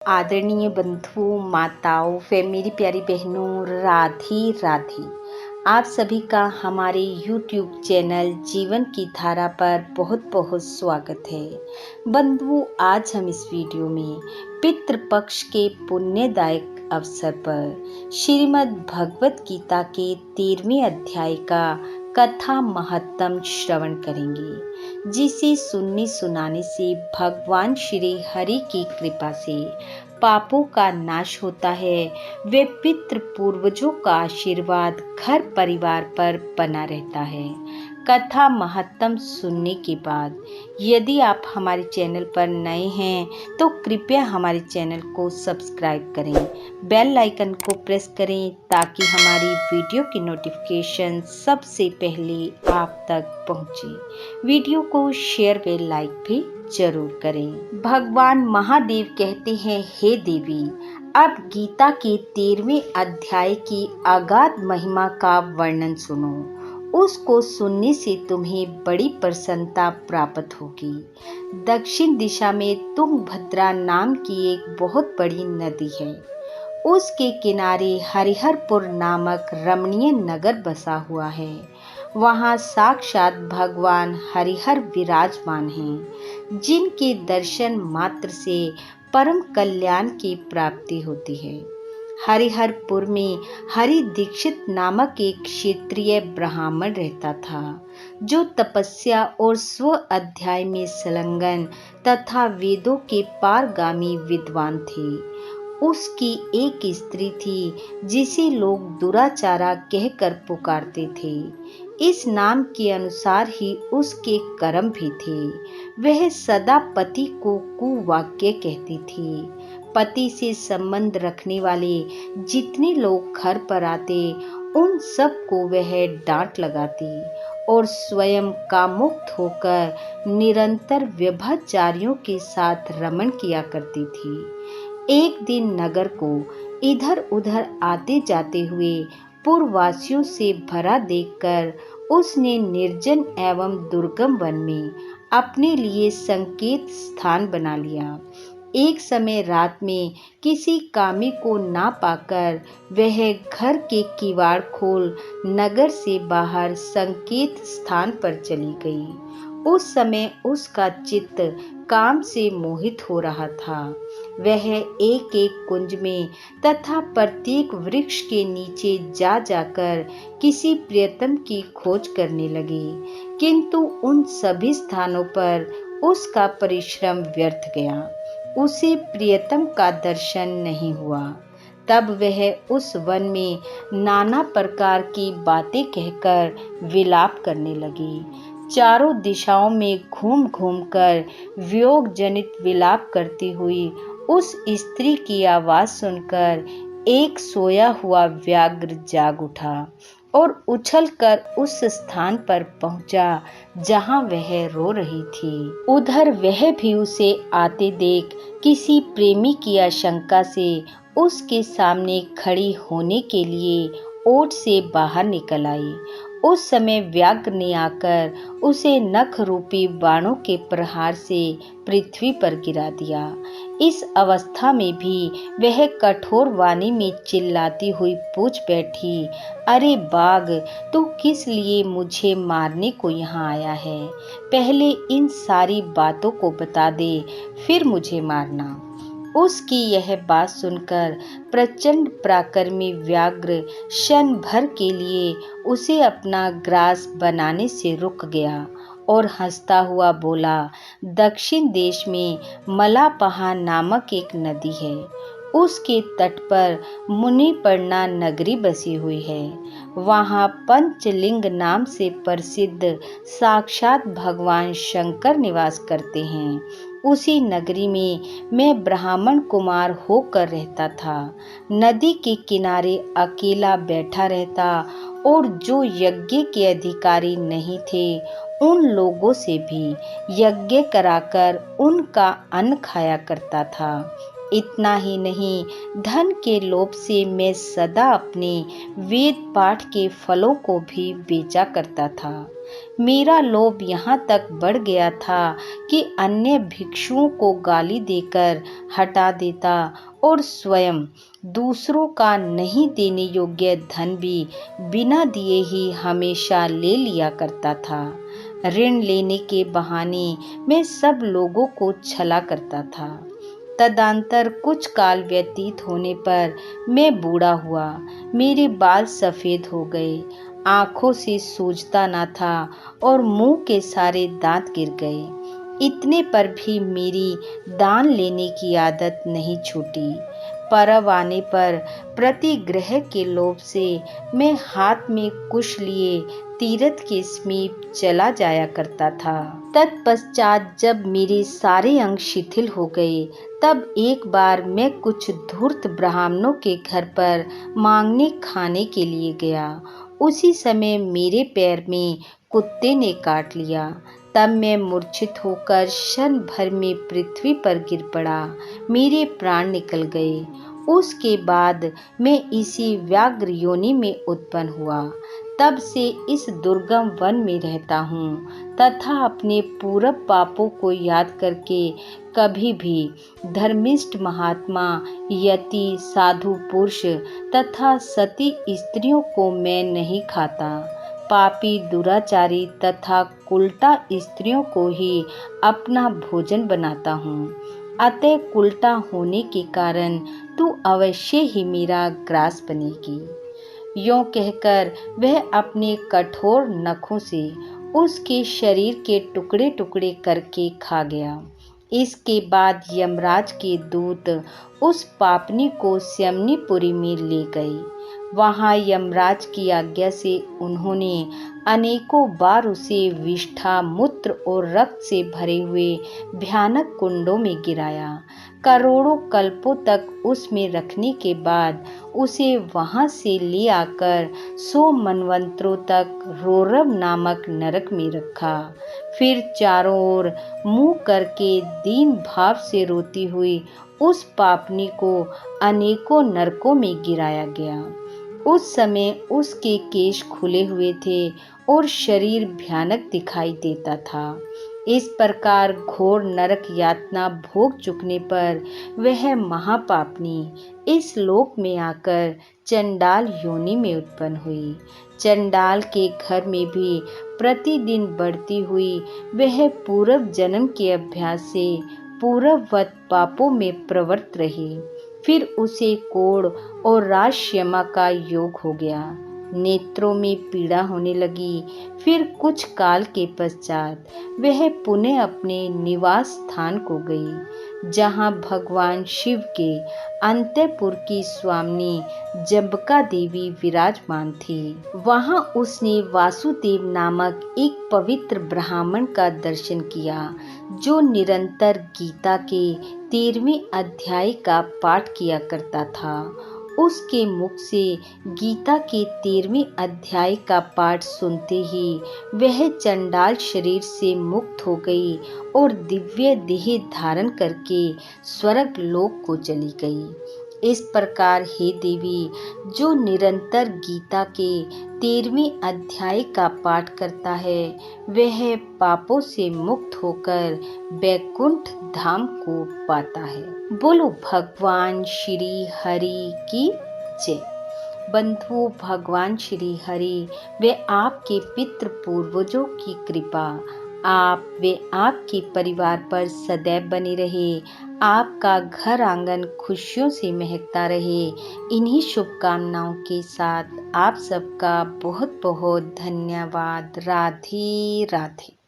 आदरणीय बंधुओं, माताओं व मेरी प्यारी बहनों, राधे राधे। आप सभी का हमारे YouTube चैनल जीवन की धारा पर बहुत बहुत स्वागत है। बंधुओं, आज हम इस वीडियो में पितृपक्ष के पुण्यदायक अवसर पर श्रीमद् भगवत गीता के 13वें अध्याय का कथा महत्तम श्रवण करेंगे, जिसे सुनने सुनाने से भगवान श्री हरि की कृपा से पापों का नाश होता है। वे पितृ पूर्वजों का आशीर्वाद घर परिवार पर बना रहता है। कथा महत्तम सुनने के बाद यदि आप हमारे चैनल पर नए हैं तो कृपया हमारे चैनल को सब्सक्राइब करें, बेल आइकन को प्रेस करें ताकि हमारी वीडियो की नोटिफिकेशन सबसे पहले आप तक पहुंचे। वीडियो को शेयर व लाइक भी जरूर करें। भगवान महादेव कहते हैं, हे देवी, अब गीता के 13वें अध्याय की अगाध महिमा का वर्णन सुनो। उसको सुनने से तुम्हें बड़ी प्रसन्नता प्राप्त होगी। दक्षिण दिशा में तुंगभद्रा नाम की एक बहुत बड़ी नदी है। उसके किनारे हरिहरपुर नामक रमणीय नगर बसा हुआ है। वहाँ साक्षात भगवान हरिहर विराजमान हैं, जिनके दर्शन मात्र से परम कल्याण की प्राप्ति होती है। हरिहरपुर में हरि दीक्षित नामक एक क्षेत्रीय ब्राह्मण रहता था, जो तपस्या और स्व अध्याय में संलग्न तथा वेदों के पारगामी विद्वान थे। उसकी एक स्त्री थी, जिसे लोग दुराचारा कहकर पुकारते थे। इस नाम के अनुसार ही उसके कर्म भी थे। वह सदा पति को कुवाक्य कहती थी। पति से संबंध रखने वाले जितने लोग घर पर आते, उन सबको वह डांट लगाती और स्वयं कामुक्त होकर निरंतर व्यभिचारियों के साथ रमण किया करती थी। एक दिन नगर को इधर उधर आते जाते हुए पूर्ववासियों से भरा देखकर उसने निर्जन एवं दुर्गम वन में अपने लिए संकेत स्थान बना लिया। एक समय रात में किसी कामी को ना पाकर वह घर के किवाड़ खोल नगर से बाहर संकेत स्थान पर चली गई। उस समय उसका चित्त काम से मोहित हो रहा था। वह एक एक कुंज में तथा प्रत्येक वृक्ष के नीचे जा जाकर किसी प्रियतम की खोज करने लगी, किंतु उन सभी स्थानों पर उसका परिश्रम व्यर्थ गया। उसे प्रियतम का दर्शन नहीं हुआ। तब वह उस वन में नाना प्रकार की बातें कहकर विलाप करने लगी। चारों दिशाओं में घूम घूम कर वियोग जनित विलाप करती हुई उस स्त्री की आवाज सुनकर एक सोया हुआ व्याघ्र जाग उठा और उछलकर उस स्थान पर पहुंचा जहां वह रो रही थी। उधर वह भी उसे आते देख किसी प्रेमी की आशंका से उसके सामने खड़ी होने के लिए ओट से बाहर निकल आई। उस समय व्याघ्र ने आकर उसे नख रूपी बाणों के प्रहार से पृथ्वी पर गिरा दिया। इस अवस्था में भी वह कठोर वाणी में चिल्लाती हुई पूछ बैठी, अरे बाघ, तू किस लिए मुझे मारने को यहाँ आया है? पहले इन सारी बातों को बता दे, फिर मुझे मारना। उसकी यह बात सुनकर प्रचंड पराक्रमी व्याघ्र क्षण भर के लिए उसे अपना ग्रास बनाने से रुक गया और हंसता हुआ बोला, दक्षिण देश में मलापहा नामक एक नदी है। उसके तट पर मुनिपर्णा नगरी बसी हुई है। वहाँ पंचलिंग नाम से प्रसिद्ध साक्षात भगवान शंकर निवास करते हैं। उसी नगरी में मैं ब्राह्मण कुमार होकर रहता था। नदी के किनारे अकेला बैठा रहता और जो यज्ञ के अधिकारी नहीं थे, उन लोगों से भी यज्ञ कराकर उनका अन्न खाया करता था। इतना ही नहीं, धन के लोभ से मैं सदा अपने वेद पाठ के फलों को भी बेचा करता था। मेरा लोभ यहाँ तक बढ़ गया था कि अन्य भिक्षुओं को गाली देकर हटा देता और स्वयं दूसरों का नहीं देने योग्य धन भी बिना दिए ही हमेशा ले लिया करता था। ऋण लेने के बहाने मैं सब लोगों को छला करता था। तदंतर कुछ काल व्यतीत होने पर मैं बूढ़ा हुआ। मेरे बाल सफ़ेद हो गए, आंखों से सूझता न था और मुंह के सारे दांत गिर गए। इतने पर भी मेरी दान लेने की आदत नहीं छूटी। पर्व आने पर प्रतिग्रह के लोभ से मैं हाथ में कुश लिए तीर्थ के समीप चला जाया करता था। तत्पश्चात जब मेरे सारे अंग शिथिल हो गए, तब एक बार मैं कुछ धूर्त ब्राह्मणों के घर पर मांगने खाने के लिए गया। उसी समय मेरे पैर में कुत्ते ने काट लिया। तब मैं मूर्छित होकर क्षण भर में पृथ्वी पर गिर पड़ा। मेरे प्राण निकल गए। उसके बाद मैं इसी व्याघ्र योनि में उत्पन्न हुआ। तब से इस दुर्गम वन में रहता हूँ तथा अपने पूर्व पापों को याद करके कभी भी धर्मिष्ठ महात्मा, यति, साधु पुरुष तथा सती स्त्रियों को मैं नहीं खाता। पापी, दुराचारी तथा कुलटा स्त्रियों को ही अपना भोजन बनाता हूँ। अतः कुलटा होने के कारण तू अवश्य ही मेरा ग्रास बनेगी। यों कहकर वह अपने कठोर नखों से उसके शरीर के टुकड़े टुकड़े करके खा गया। इसके बाद यमराज के दूत उस पापनी को स्यमनीपुरी में ले गए। वहां यमराज की आज्ञा से उन्होंने अनेकों बार उसे विष्ठा, मूत्र और रक्त से भरे हुए भयानक कुंडों में गिराया। करोड़ों कल्पों तक उसमें रखने के बाद उसे वहां से ले आकर 100 मनवंतरों तक रोरव नामक नरक में रखा। फिर चारों ओर मुंह करके दीन भाव से रोती हुई उस पापनी को अनेकों नरकों में गिराया गया। उस समय उसके केश खुले हुए थे और शरीर भयानक दिखाई देता था। इस प्रकार घोर नरक यातना भोग चुकने पर वह महापापनी इस लोक में आकर चंडाल योनि में उत्पन्न हुई। चंडाल के घर में भी प्रतिदिन बढ़ती हुई वह पूर्व जन्म के अभ्यास से पूर्ववत पापों में प्रवृत्त रही। फिर उसे कोढ़ और राजश्यमा का योग हो गया। नेत्रों में पीड़ा होने लगी। फिर कुछ काल के पश्चात वह पुनः अपने निवास स्थान को गई, जहाँ भगवान शिव के अंतःपुर की स्वामिनी जम्बिका देवी विराजमान थी। वहाँ उसने वासुदेव नामक एक पवित्र ब्राह्मण का दर्शन किया, जो निरंतर गीता के 13वें अध्याय का पाठ किया करता था। उसके मुख से गीता के 13वें अध्याय का पाठ सुनते ही वह चंडाल शरीर से मुक्त हो गई और दिव्य देह धारण करके स्वर्ग लोक को चली गई। इस प्रकार हे देवी, जो निरंतर गीता के 13वें अध्याय का पाठ करता है, वह पापों से मुक्त होकर वैकुंठ धाम को पाता है। बोलो भगवान श्री हरि की जय। बंधुओं, भगवान श्री हरि वे आपके पितृ पूर्वजों की कृपा आप वे आपके परिवार पर सदैव बनी रहे। आपका घर आंगन खुशियों से महकता रहे। इन्हीं शुभकामनाओं के साथ आप सबका बहुत बहुत धन्यवाद। राधे राधे।